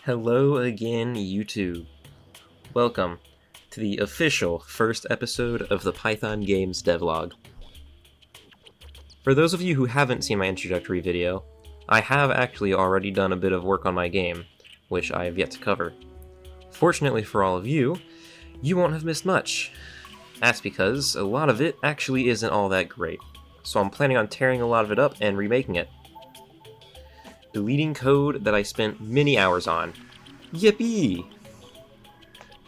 Hello again, YouTube. Welcome to the official first episode of the Python Games Devlog. For those of you who haven't seen my introductory video, I have actually already done a bit of work on my game, which I have yet to cover. Fortunately for all of you, you won't have missed much. That's because a lot of it actually isn't all that great, so I'm planning on tearing a lot of it up and remaking it. Deleting code that I spent many hours on. Yippee!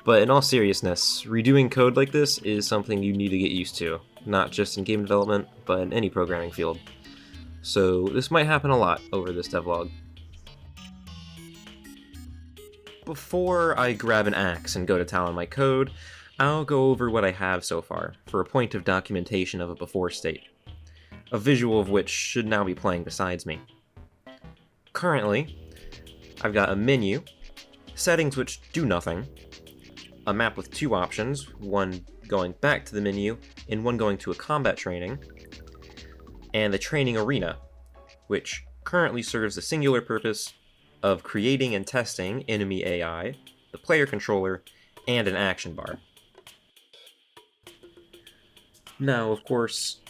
But in all seriousness, redoing code like this is something you need to get used to, not just in game development, but in any programming field. So this might happen a lot over this devlog. Before I grab an axe and go to town on my code, I'll go over what I have so far, for a point of documentation of a before state, a visual of which should now be playing besides me. Currently, I've got a menu, settings which do nothing, a map with two options, one going back to the menu and one going to a combat training, and the training arena, which currently serves the singular purpose of creating and testing enemy AI, the player controller, and an action bar. Now, of course,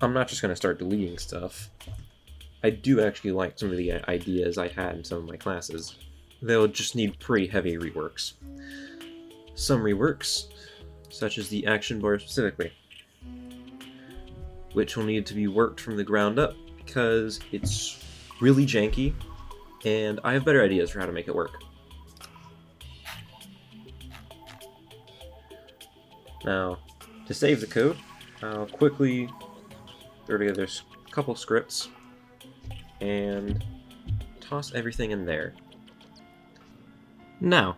I'm not just going to start deleting stuff. I do actually like some of the ideas I had in some of my classes. They'll just need pretty heavy reworks. Some reworks, such as the action bar specifically, which will need to be worked from the ground up because it's really janky, and I have better ideas for how to make it work. Now, to save the code, I'll quickly throw together a couple scripts and toss everything in there. Now,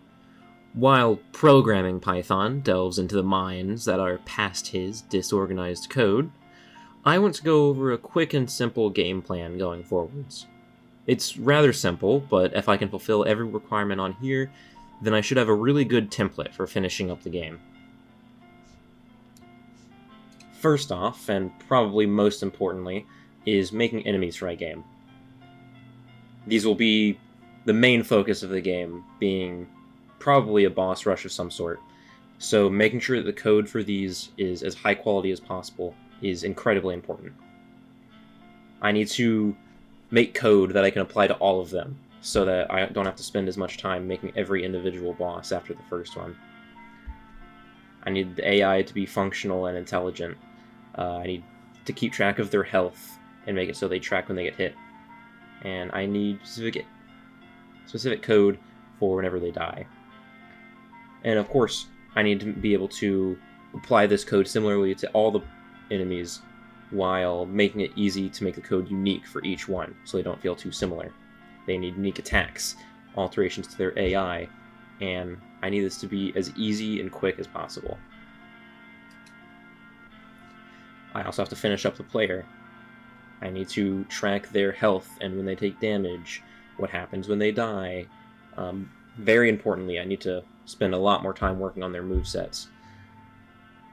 while programming Python delves into the minds that are past his disorganized code, I want to go over a quick and simple game plan going forwards. It's rather simple, but if I can fulfill every requirement on here, then I should have a really good template for finishing up the game. First off, and probably most importantly, is making enemies for my game. These will be the main focus of the game, being probably a boss rush of some sort, so making sure that the code for these is as high quality as possible is incredibly important. I need to make code that I can apply to all of them, so that I don't have to spend as much time making every individual boss after the first one. I need the AI to be functional and intelligent. I need to keep track of their health and make it so they track when they get hit. And I need specific code for whenever they die. And of course, I need to be able to apply this code similarly to all the enemies while making it easy to make the code unique for each one, so they don't feel too similar. They need unique attacks, alterations to their AI, and I need this to be as easy and quick as possible. I also have to finish up the player. I need to track their health and when they take damage, what happens when they die. Very importantly, I need to spend a lot more time working on their movesets.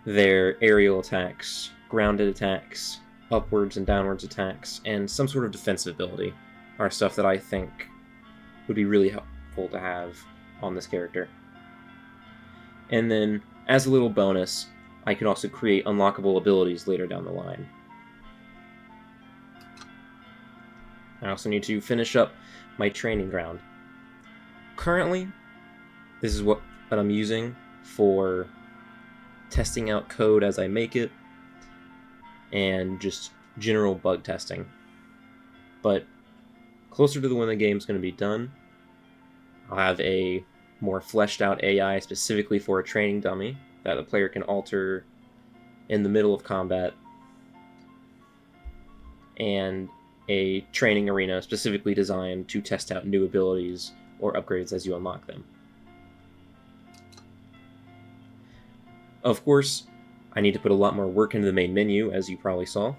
Their aerial attacks, grounded attacks, upwards and downwards attacks, and some sort of defensive ability are stuff that I think would be really helpful to have on this character. And then, as a little bonus, I can also create unlockable abilities later down the line. I also need to finish up my training ground. Currently, this is what I'm using for testing out code as I make it, and just general bug testing. But closer to when the game's going to be done, I'll have a more fleshed out AI specifically for a training dummy that the player can alter in the middle of combat, and a training arena specifically designed to test out new abilities or upgrades as you unlock them. Of course, I need to put a lot more work into the main menu, as you probably saw.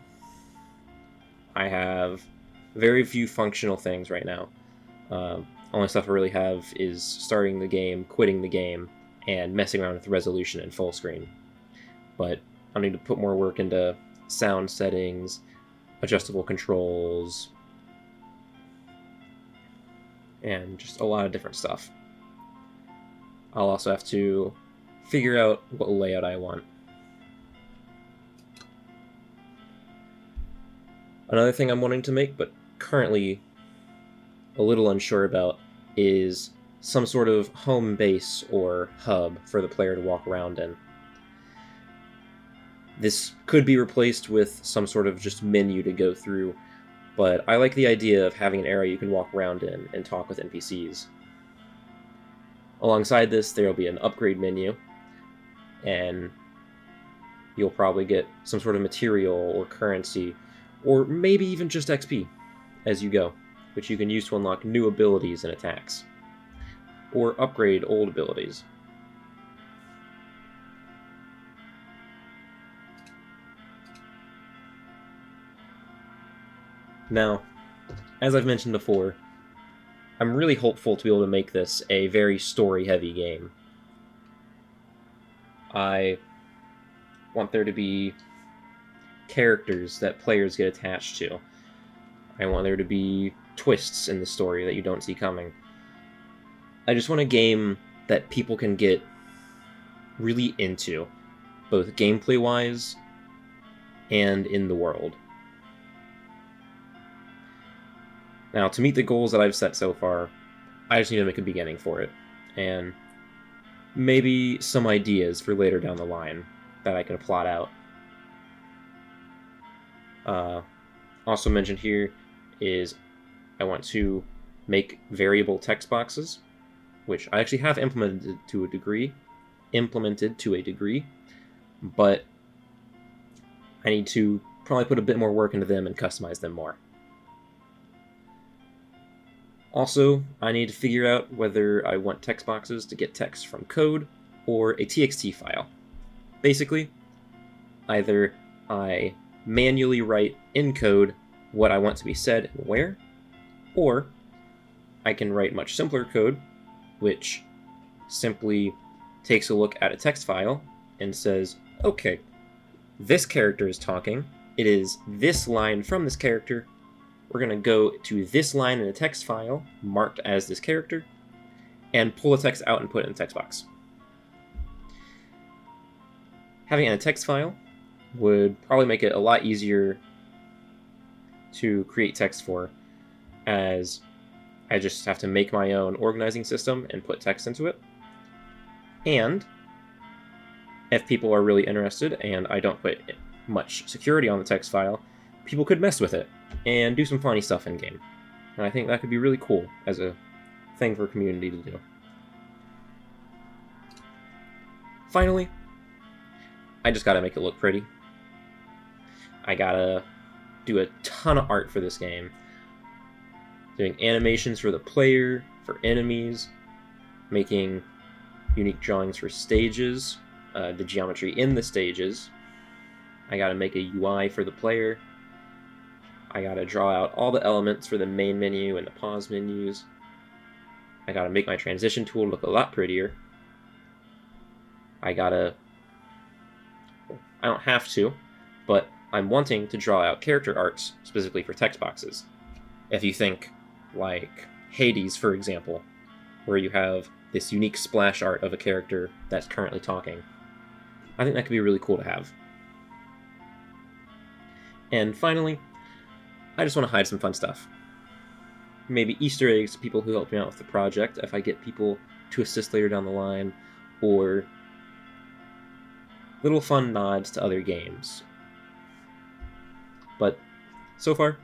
I have very few functional things right now. Only stuff I really have is starting the game, quitting the game, and messing around with the resolution and full screen. But I need to put more work into sound settings, adjustable controls, and just a lot of different stuff. I'll also have to figure out what layout I want. Another thing I'm wanting to make, but currently a little unsure about, is some sort of home base or hub for the player to walk around in. This could be replaced with some sort of just menu to go through, but I like the idea of having an area you can walk around in and talk with NPCs. Alongside this, there will be an upgrade menu, and you'll probably get some sort of material or currency, or maybe even just XP as you go, which you can use to unlock new abilities and attacks, or upgrade old abilities. Now, as I've mentioned before, I'm really hopeful to be able to make this a very story-heavy game. I want there to be characters that players get attached to. I want there to be twists in the story that you don't see coming. I just want a game that people can get really into, both gameplay-wise and in the world. Now, to meet the goals that I've set so far, I just need to make a beginning for it, and maybe some ideas for later down the line that I can plot out. Also mentioned here is I want to make variable text boxes, which I actually have implemented to a degree, but I need to probably put a bit more work into them and customize them more. Also, I need to figure out whether I want text boxes to get text from code or a TXT file. Basically, either I manually write in code what I want to be said and where, or I can write much simpler code, which simply takes a look at a text file and says, okay, this character is talking, it is this line from this character, we're going to go to this line in a text file marked as this character and pull the text out and put it in the text box. Having it in a text file would probably make it a lot easier to create text for, as I just have to make my own organizing system and put text into it. And if people are really interested and I don't put much security on the text file, people could mess with it and do some funny stuff in game. And I think that could be really cool as a thing for a community to do. Finally, I just gotta make it look pretty. I gotta do a ton of art for this game. Doing animations for the player, for enemies, making unique drawings for stages, the geometry in the stages. I gotta make a UI for the player. I gotta draw out all the elements for the main menu and the pause menus. I gotta make my transition tool look a lot prettier. I don't have to, but I'm wanting to draw out character arts specifically for text boxes. If you think like Hades, for example, where you have this unique splash art of a character that's currently talking, I think that could be really cool to have. And finally, I just want to hide some fun stuff. Maybe Easter eggs to people who help me out with the project if I get people to assist later down the line, or little fun nods to other games. But so far,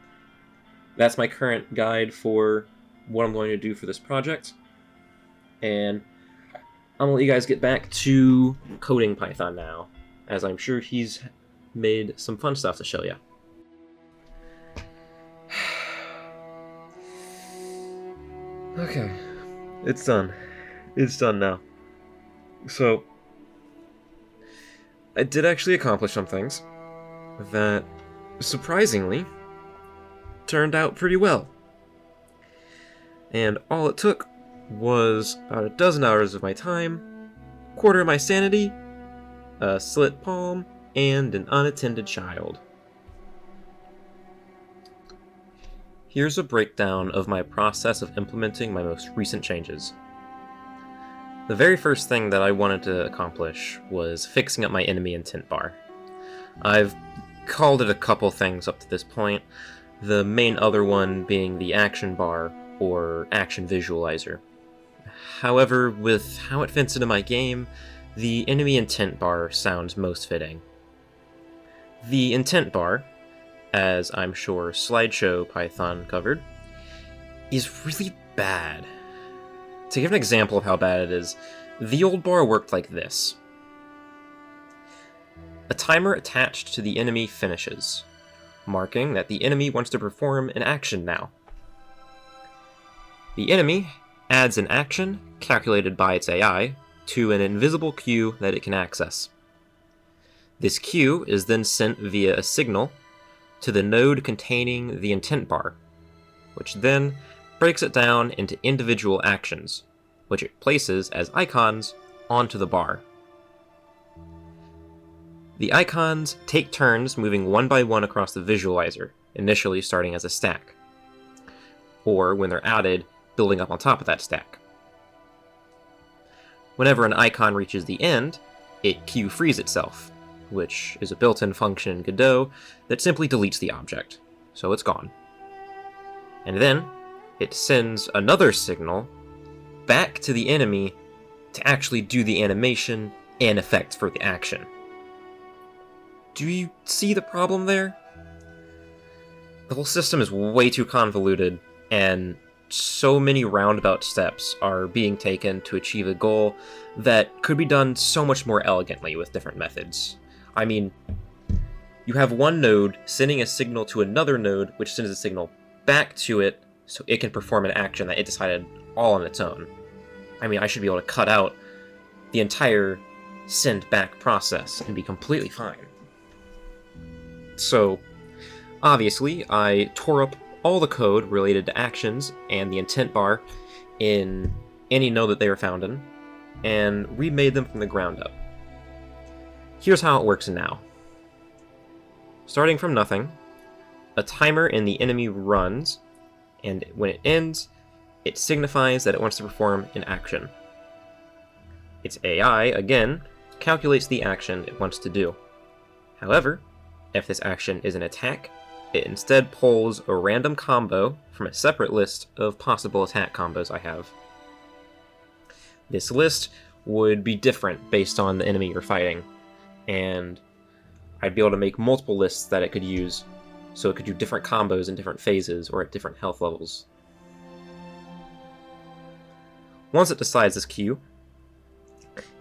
that's my current guide for what I'm going to do for this project. And I'm going to let you guys get back to coding Python now, as I'm sure he's made some fun stuff to show you. Okay, it's done. It's done now. So, I did actually accomplish some things that, surprisingly, turned out pretty well. And all it took was about a dozen hours of my time, a quarter of my sanity, a slit palm, and an unattended child. Here's a breakdown of my process of implementing my most recent changes. The very first thing that I wanted to accomplish was fixing up my enemy intent bar. I've called it a couple things up to this point, the main other one being the action bar or action visualizer. However, with how it fits into my game, the enemy intent bar sounds most fitting. The intent bar, as I'm sure Slideshow Python covered, is really bad. To give an example of how bad it is, the old bar worked like this. A timer attached to the enemy finishes, marking that the enemy wants to perform an action now. The enemy adds an action, calculated by its AI, to an invisible queue that it can access. This queue is then sent via a signal to the node containing the intent bar, which then breaks it down into individual actions, which it places as icons onto the bar. The icons take turns moving one by one across the visualizer, initially starting as a stack, or when they're added, building up on top of that stack. Whenever an icon reaches the end, it queue frees itself, which is a built-in function in Godot that simply deletes the object, so it's gone. And then, it sends another signal back to the enemy to actually do the animation and effects for the action. Do you see the problem there? The whole system is way too convoluted, and so many roundabout steps are being taken to achieve a goal that could be done so much more elegantly with different methods. I mean, you have one node sending a signal to another node, which sends a signal back to it so it can perform an action that it decided all on its own. I mean, I should be able to cut out the entire send back process and be completely fine. So, obviously, I tore up all the code related to actions and the intent bar in any node that they were found in, and remade them from the ground up. Here's how it works now. Starting from nothing, a timer in the enemy runs, and when it ends, it signifies that it wants to perform an action. Its AI, again, calculates the action it wants to do. However, if this action is an attack, it instead pulls a random combo from a separate list of possible attack combos I have. This list would be different based on the enemy you're fighting, and I'd be able to make multiple lists that it could use, so it could do different combos in different phases or at different health levels. Once it decides this queue,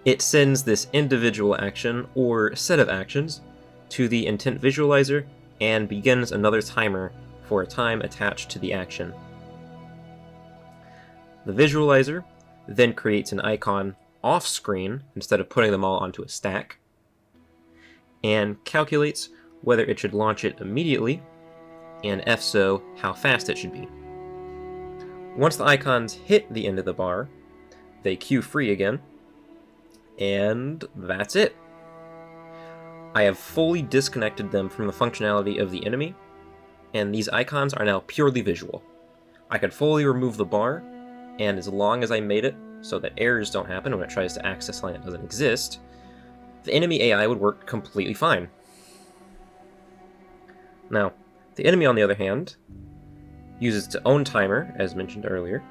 it sends this individual action or set of actions to the intent visualizer and begins another timer for a time attached to the action. The visualizer then creates an icon off-screen instead of putting them all onto a stack, and calculates whether it should launch it immediately, and if so, how fast it should be. Once the icons hit the end of the bar, they queue free again, and that's it. I have fully disconnected them from the functionality of the enemy, and these icons are now purely visual. I could fully remove the bar, and as long as I made it so that errors don't happen when it tries to access something that doesn't exist, the enemy AI would work completely fine. Now, the enemy, on the other hand, uses its own timer, as mentioned earlier,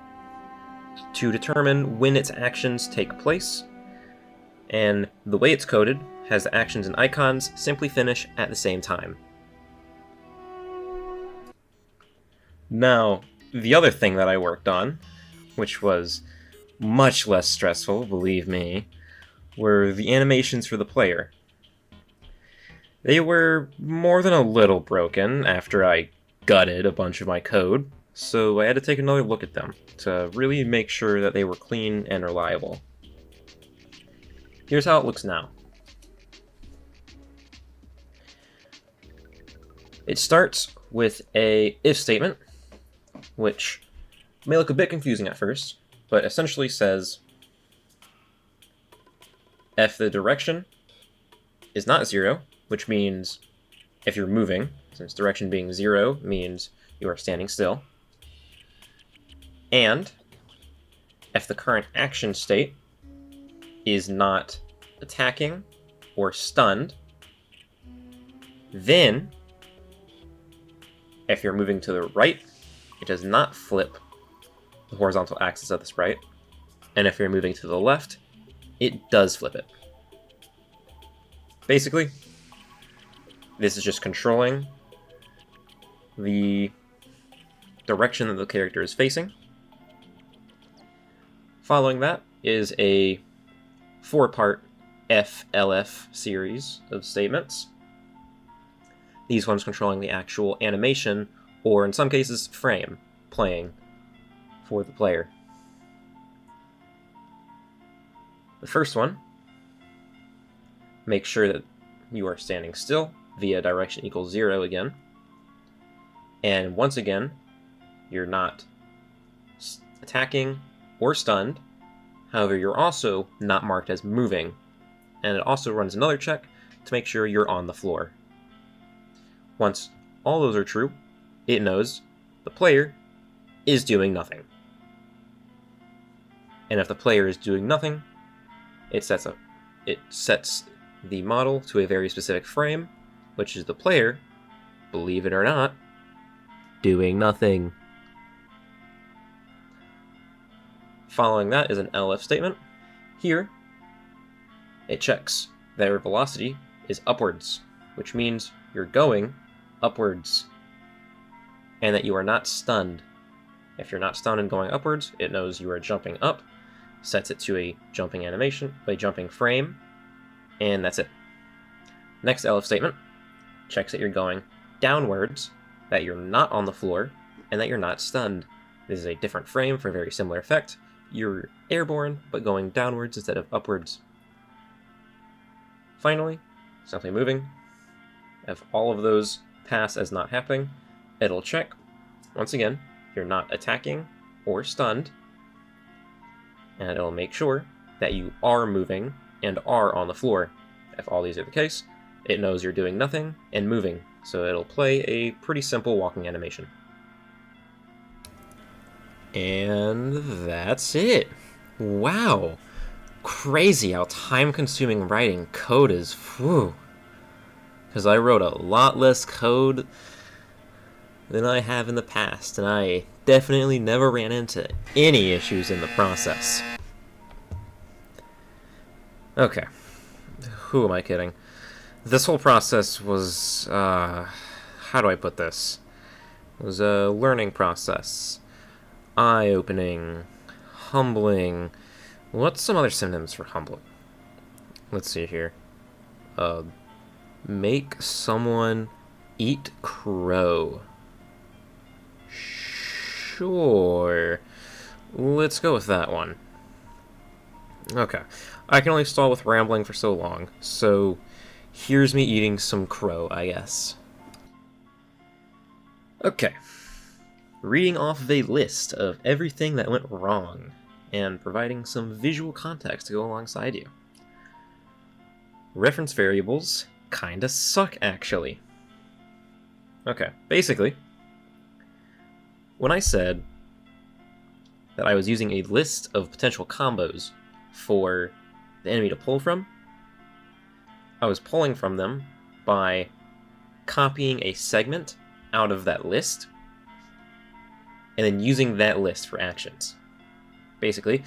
to determine when its actions take place, and the way it's coded has the actions and icons simply finish at the same time. Now, the other thing that I worked on, which was much less stressful, believe me, were the animations for the player. They were more than a little broken after I gutted a bunch of my code, so I had to take another look at them to really make sure that they were clean and reliable. Here's how it looks now. It starts with a if statement, which may look a bit confusing at first, but essentially says if the direction is not 0, which means if you're moving, since direction being 0 means you are standing still, And if the current action state is not attacking or stunned, then if you're moving to the right, it does not flip the horizontal axis of the sprite. And if you're moving to the left, it does flip it. Basically, this is just controlling the direction that the character is facing. Following that is a 4-part FLF series of statements. These ones controlling the actual animation, or in some cases, frame, playing for the player. The first one, make sure that you are standing still via direction equals 0 again. And once again, you're not attacking or stunned. However, you're also not marked as moving. And it also runs another check to make sure you're on the floor. Once all those are true, it knows the player is doing nothing. And if the player is doing nothing, it sets the model to a very specific frame, which is the player, believe it or not, doing nothing. Following that is an LF statement. Here, it checks that your velocity is upwards, which means you're going upwards, and that you are not stunned. If you're not stunned and going upwards, it knows you are jumping up, sets it to a jumping animation, a jumping frame, and that's it. Next LF statement checks that you're going downwards, that you're not on the floor, and that you're not stunned. This is a different frame for a very similar effect. You're airborne, but going downwards instead of upwards. Finally, simply moving. If all of those pass as not happening, it'll check. Once again, you're not attacking or stunned, and it'll make sure that you are moving and are on the floor. If all these are the case, it knows you're doing nothing and moving, so it'll play a pretty simple walking animation. And that's it. Wow. Crazy how time-consuming writing code is. Whew. Because I wrote a lot less code than I have in the past, and I definitely never ran into any issues in the process. Okay. Who am I kidding? This whole process was, how do I put this? It was a learning process. Eye-opening. Humbling. What's some other synonyms for humbling? Let's see here. Make someone eat crow. Sure. Let's go with that one. Okay. I can only stall with rambling for so long, so here's me eating some crow, I guess. Okay. Reading off of a list of everything that went wrong, and providing some visual context to go alongside you. Reference variables kinda suck, actually. Okay, basically, when I said that I was using a list of potential combos for the enemy to pull from, I was pulling from them by copying a segment out of that list and then using that list for actions. Basically,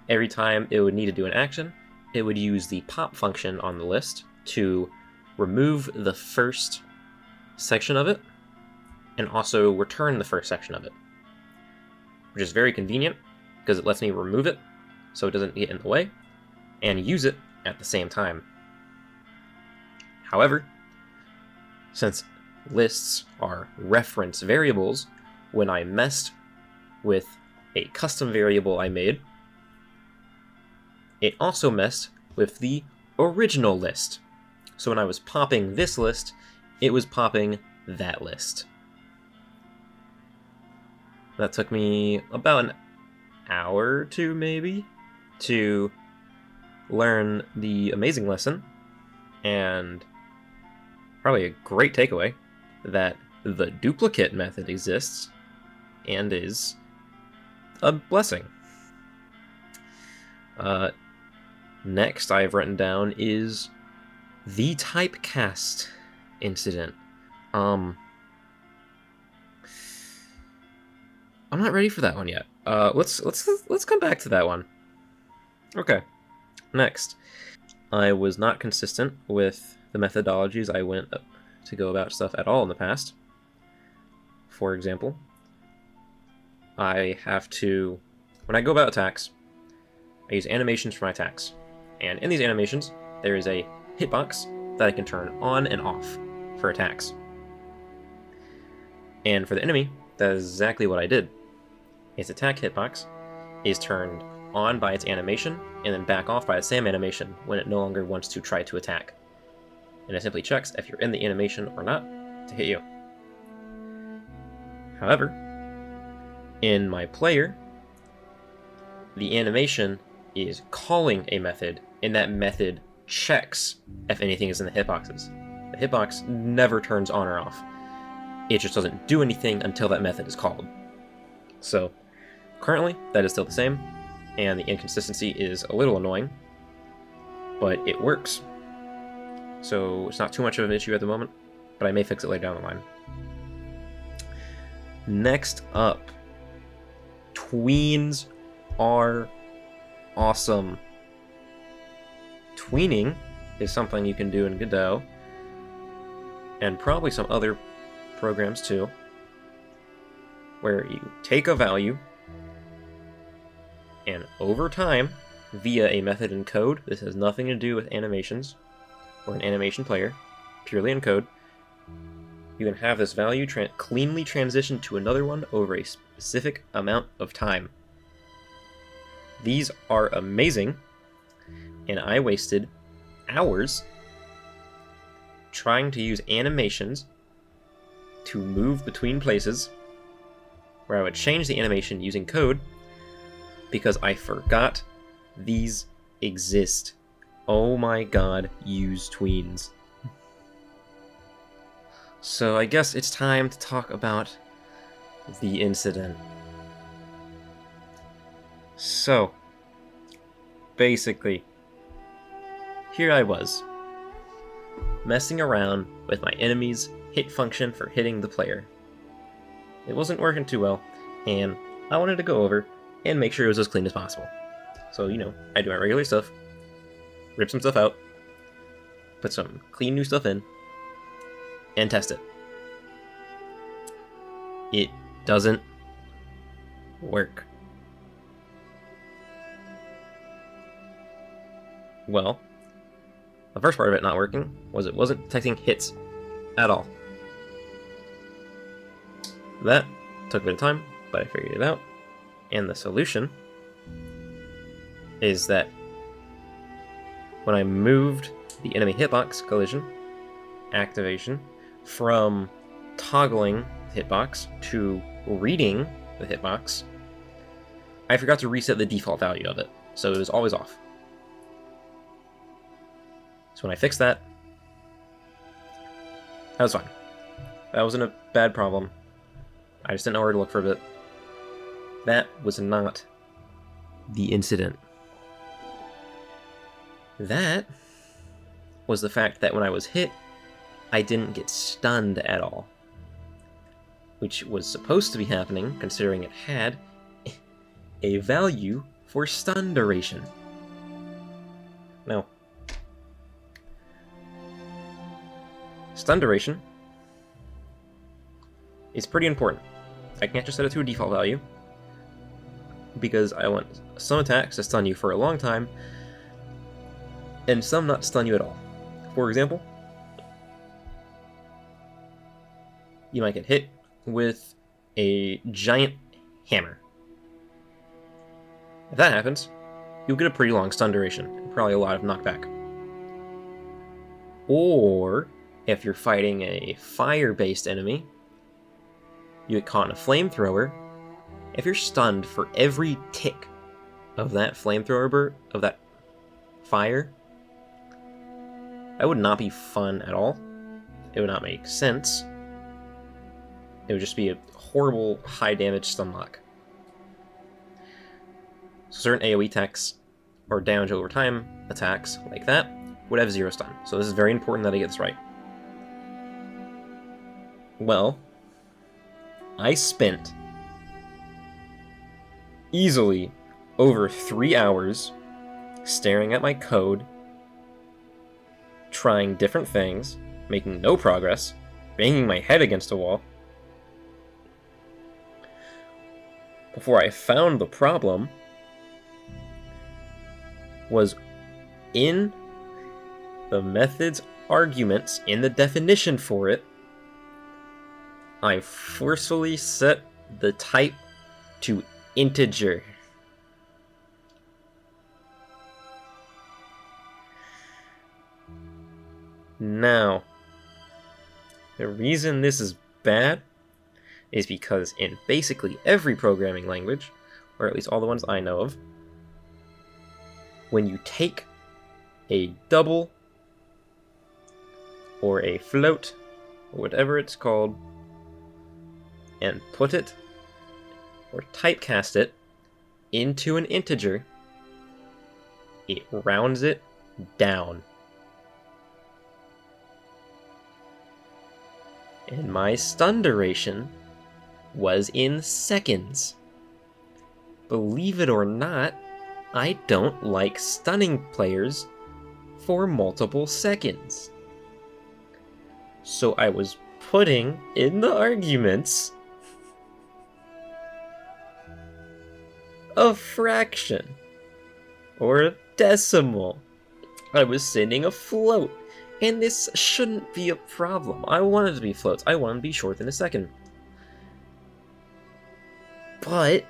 every time it would need to do an action, it would use the pop function on the list to remove the first section of it and also return the first section of it, which is very convenient because it lets me remove it so it doesn't get in the way and use it at the same time. However, since lists are reference variables, when I messed with a custom variable I made, it also messed with the original list. So when I was popping this list, it was popping that list. That took me about an hour or two, maybe, to learn the amazing lesson, and probably a great takeaway, that the duplicate method exists and is a blessing. Next I've written down is the typecast incident. I'm not ready for that one yet. Let's come back to that one. Okay. Next, I was not consistent with the methodologies I went to go about stuff at all in the past. For example, I have to, when I go about attacks, I use animations for my attacks. And in these animations, there is a hitbox that I can turn on and off for attacks. And for the enemy, that is exactly what I did. Its attack hitbox is turned on by its animation, and then back off by the same animation when it no longer wants to try to attack. And it simply checks if you're in the animation or not to hit you. However, in my player, the animation is calling a method, and that method checks if anything is in the hitboxes. The hitbox never turns on or off. It just doesn't do anything until that method is called. So, currently, that is still the same, and the inconsistency is a little annoying, but it works. So, it's not too much of an issue at the moment, but I may fix it later down the line. Next up, tweens are awesome. Tweening is something you can do in Godot, and probably some other programs too, where you take a value, and over time, via a method in code, this has nothing to do with animations or an animation player, purely in code, you can have this value cleanly transition to another one over a specific amount of time. These are amazing, and I wasted hours trying to use animations to move between places where I would change the animation using code because I forgot these exist. Oh my god, use tweens. So I guess it's time to talk about the incident. So, basically, here I was, messing around with my enemy's hit function for hitting the player. It wasn't working too well, and I wanted to go over and make sure it was as clean as possible. So, I do my regular stuff, rip some stuff out, put some clean new stuff in, and test it. It doesn't work. Well, the first part of it not working was it wasn't detecting hits at all. That took a bit of time, but I figured it out. And the solution is that when I moved the enemy hitbox collision activation from toggling the hitbox to reading the hitbox, I forgot to reset the default value of it, so it was always off. So when I fixed that, that was fine. That wasn't a bad problem. I just didn't know where to look for a bit. That was not the incident. That was the fact that when I was hit, I didn't get stunned at all. Which was supposed to be happening, considering it had a value for stun duration. Now, stun duration is pretty important. I can't just set it to a default value, because I want some attacks to stun you for a long time, and some not stun you at all. For example, you might get hit with a giant hammer. If that happens, you'll get a pretty long stun duration, and probably a lot of knockback. Or, if you're fighting a fire-based enemy, you get caught in a flamethrower. If you're stunned for every tick of that flamethrower, of that fire, that would not be fun at all. It would not make sense. It would just be a horrible high damage stun lock. So certain AoE attacks or damage over time attacks like that would have 0 stun. So this is very important that I get this right. Well, I spent easily over 3 hours staring at my code, trying different things, making no progress, banging my head against a wall, before I found the problem was in the method's arguments, in the definition for it, I forcefully set the type to integer. Now, the reason this is bad is because in basically every programming language, or at least all the ones I know of, when you take a double or a float, or whatever it's called, and put it or typecast it into an integer, it rounds it down. And my stun duration was in seconds. Believe it or not, I don't like stunning players for multiple seconds. So I was putting in the arguments a fraction or a decimal. I was sending a float, and this shouldn't be a problem. I want it to be floats. I want it to be short than a second. But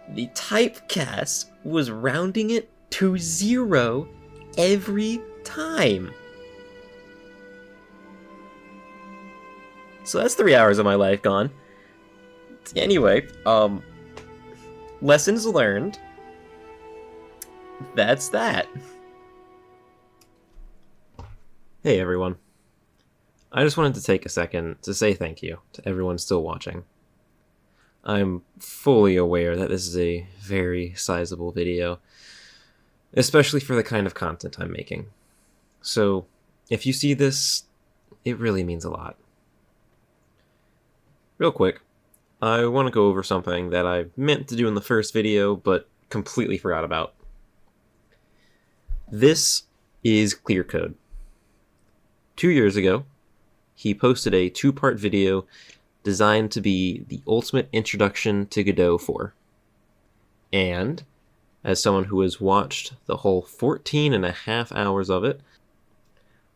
the typecast was rounding it to 0 every time. So that's 3 hours of my life gone. Anyway, lessons learned. That's that. Hey everyone. I just wanted to take a second to say thank you to everyone still watching. I'm fully aware that this is a very sizable video, especially for the kind of content I'm making. So, if you see this, it really means a lot. Real quick, I want to go over something that I meant to do in the first video, but completely forgot about. This is ClearCode. 2 years ago, he posted a 2-part video designed to be the ultimate introduction to Godot 4. And, as someone who has watched the whole 14.5 hours of it,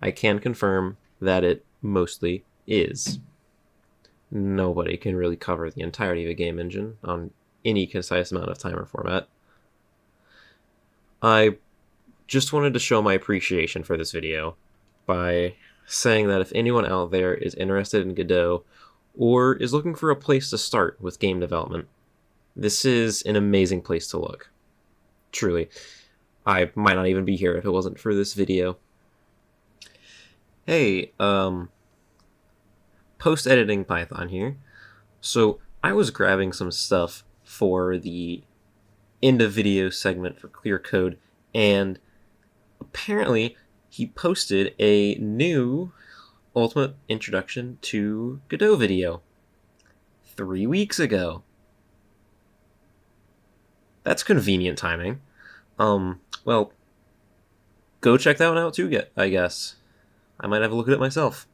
I can confirm that it mostly is. Nobody can really cover the entirety of a game engine on any concise amount of time or format. I just wanted to show my appreciation for this video by saying that if anyone out there is interested in Godot or is looking for a place to start with game development, this is an amazing place to look. Truly, I might not even be here if it wasn't for this video. Hey, post-editing Python here. So I was grabbing some stuff for the end of video segment for ClearCode, and apparently he posted a new Ultimate Introduction to Godot video 3 weeks ago. That's convenient timing. Well, go check that one out too, I guess. I might have a look at it myself.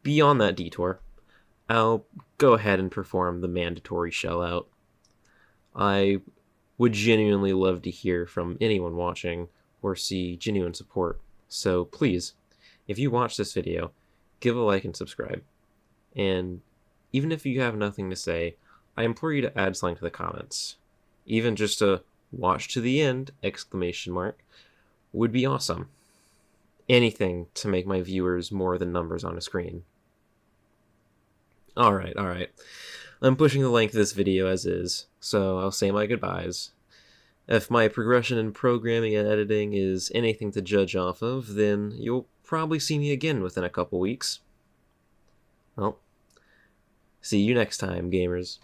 Beyond that detour, I'll go ahead and perform the mandatory shell out. I would genuinely love to hear from anyone watching or see genuine support. So please, if you watch this video, give a like and subscribe. And even if you have nothing to say, I implore you to add something to the comments. Even just a watch to the end, ! Would be awesome. Anything to make my viewers more than numbers on a screen. Alright. I'm pushing the length of this video as is, so I'll say my goodbyes. If my progression in programming and editing is anything to judge off of, then you'll probably see me again within a couple weeks. Well, see you next time, gamers.